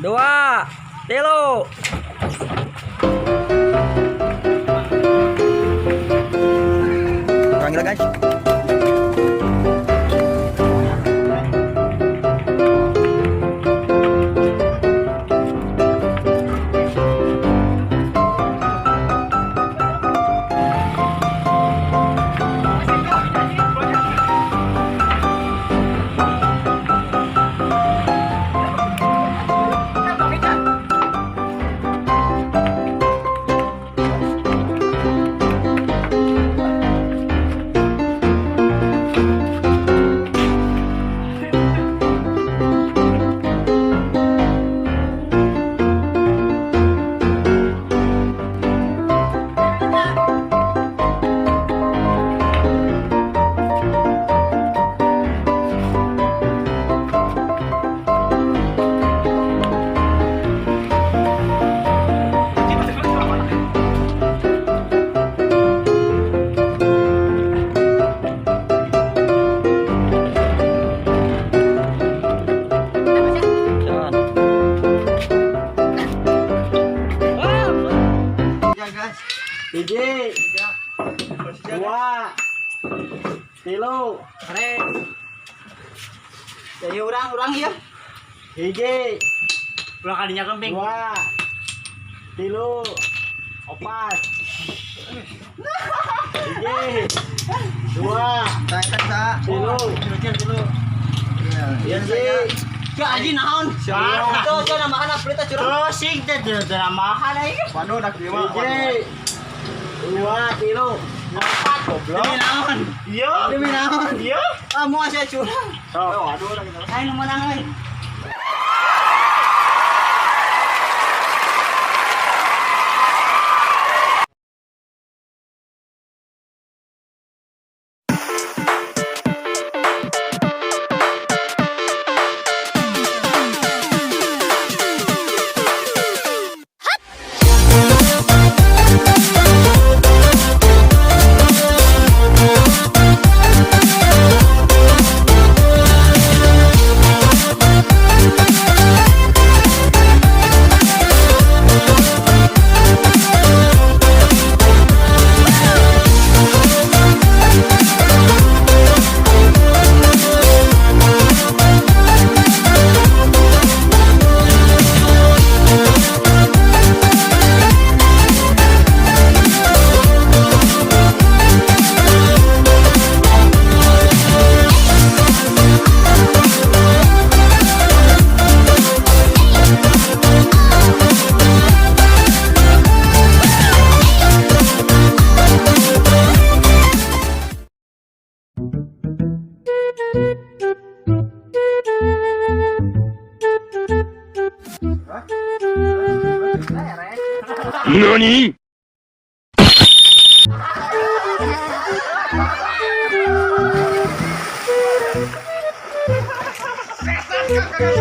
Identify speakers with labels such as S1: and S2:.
S1: 2, 3. Kurang gila guys.
S2: Hiji, 2, 3.
S3: Jadi orang ya.
S2: Hiji,
S3: Ulang kalinya kemping.
S2: 2, 3, 4. Hiji, 2,
S3: Saya kan
S2: 3. Hiji,
S3: aji naon? Itu aja namahan apa curang? Terus sih itu namahan aja.
S2: Waduh, dak lima. Hiji, 2, 3.
S3: Demi naon? Iya.
S2: Demi naon?
S3: Iya. Kamu aja curang.
S2: Waduh, dak kita.
S3: Ayo nu menang euy.
S4: NANI?!
S2: Kakak